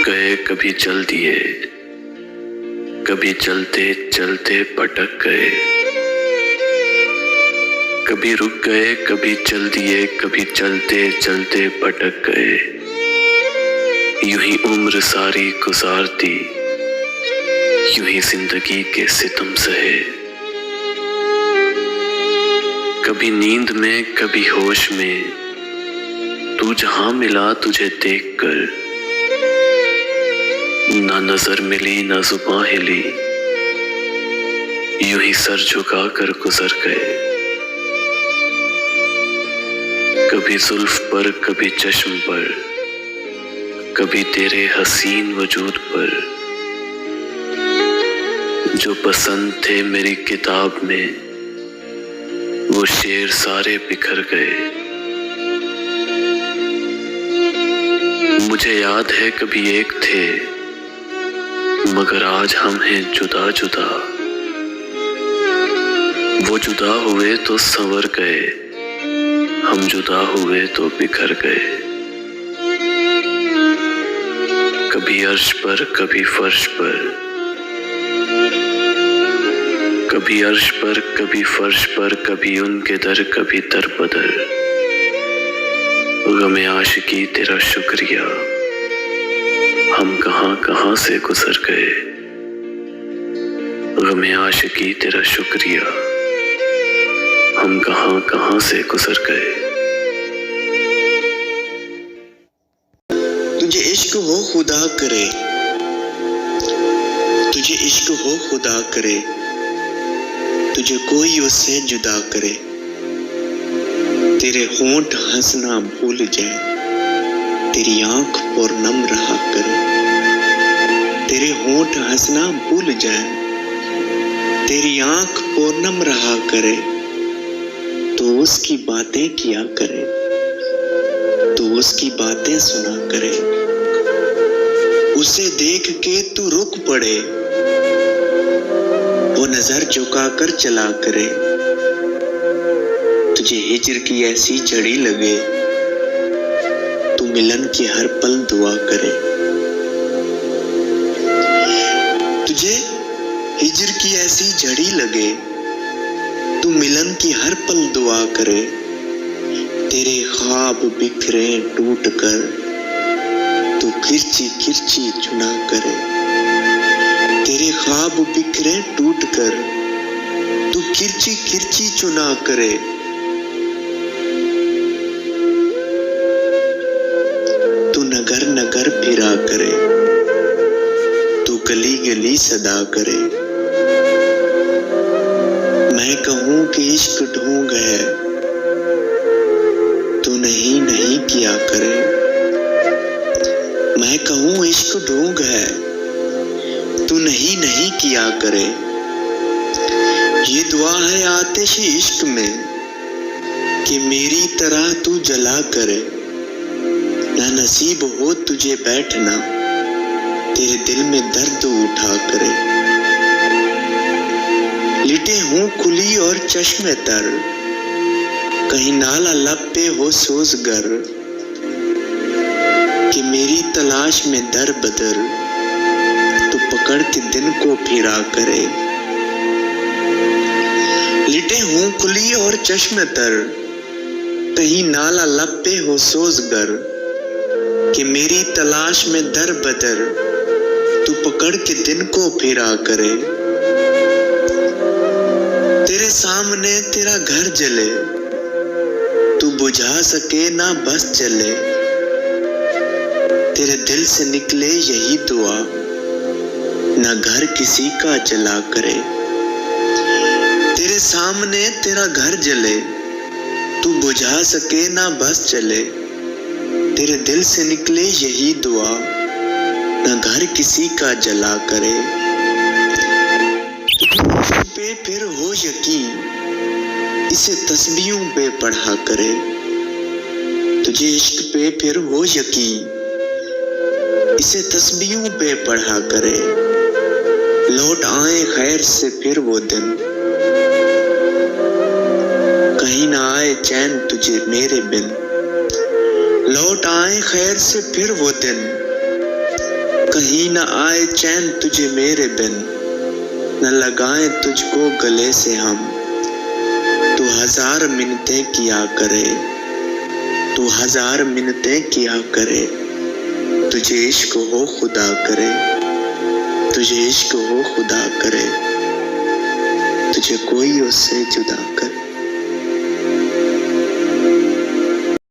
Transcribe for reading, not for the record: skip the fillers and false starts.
गए कभी चल दिए, कभी चलते चलते पटक गए। कभी रुक गए कभी चल दिए, कभी चलते चलते पटक गए। यूं ही उम्र सारी गुजार दी, यूं ही जिंदगी के सितम सहे। कभी नींद में कभी होश में, तू जहां मिला तुझे देखकर। ना नजर मिली ना जुबां हिली, यूं ही सर झुका कर गुजर गए। कभी जुल्फ पर कभी चश्म पर, कभी तेरे हसीन वजूद पर। जो पसंद थे मेरी किताब में, वो शेर सारे बिखर गए। मुझे याद है कभी एक थे, मगर आज हम हैं जुदा जुदा। वो जुदा हुए तो संवर गए, हम जुदा हुए तो बिखर गए। कभी अर्श पर कभी फर्श पर, कभी अर्श पर कभी फर्श पर, कभी उनके दर कभी दर बदर। गमे आशिकी तेरा शुक्रिया, हम कहां कहां से गुजर गए। गमे आशिकी तेरा शुक्रिया, हम कहां कहां से गुजर गए। तुझे इश्क हो खुदा करे, तुझे इश्क हो खुदा करे, तुझे कोई उससे जुदा करे। तेरे होंठ हंसना भूल जाए, तेरी आंख और नम रहा करे। तेरे होंठ हंसना भूल जाए, तेरी आंख और नम रहा करे। तो उसकी बातें किया करे, तो उसकी बातें सुना करे। उसे देख के तू रुक पड़े, वो नजर झुका कर चला करे। तुझे हिज्र की ऐसी झड़ी लगे, तू मिलन की हर पल दुआ करे। तुझे हिज्र की ऐसी झड़ी लगे, तू मिलन की हर पल दुआ करे। तेरे ख्वाब बिखरे टूट कर, तू खिरची खिरची चुना करे। तेरे ख्वाब बिखरे टूट कर, तू खिरची खिरची चुना करे। तू नगर नगर फिरा करे, तू गली गली सदा करे। मैं कहूं कि इश्क ढूंढ है, तू नहीं नहीं किया करे। मैं कहूं इश्क ढूंढ है, तू नहीं नहीं किया करे। ये दुआ है आतिश इश्क में, कि मेरी तरह तू जला करे। ना नसीब हो तुझे बैठना, तेरे दिल में दर्द उठा करे। लिटे हूं खुली और चश्मे तर, कहीं नाला लब पे हो सोजगर। कि मेरी तलाश में दर बदर, तो पकड़ के दिन को फिरा करे। लिटे हूं खुली और चश्मे तर, कहीं नाला लब पे हो सोजगर। कि मेरी तलाश में दर बदर, तू पकड़ के दिन को फिरा करे। तेरे सामने तेरा घर जले, तू बुझा सके ना बस चले। तेरे दिल से निकले यही दुआ, ना घर किसी का जला करे। तेरे सामने तेरा घर जले, तू बुझा सके ना बस चले। तेरे दिल से निकले यही दुआ, ना घर किसी का जला करे। इश्क पे फिर हो यकीन, इसे तस्बीहों पे पढ़ा करे। तुझे इश्क पे फिर हो यकीन, इसे तस्बीहों पे पढ़ा करे। लौट आए खैर से फिर वो दिन, कहीं ना आए चैन तुझे मेरे बिन। लौट आए खैर से फिर वो दिन, कहीं न आए चैन तुझे मेरे बिन, न लगाए तुझको गले से हम। तू हजार मिन्नतें किया करे, तू हजार मिन्नतें किया करे, तुझे इश्क हो खुदा करे, तुझे इश्क हो खुदा करे, तुझे कोई उससे जुदा करे।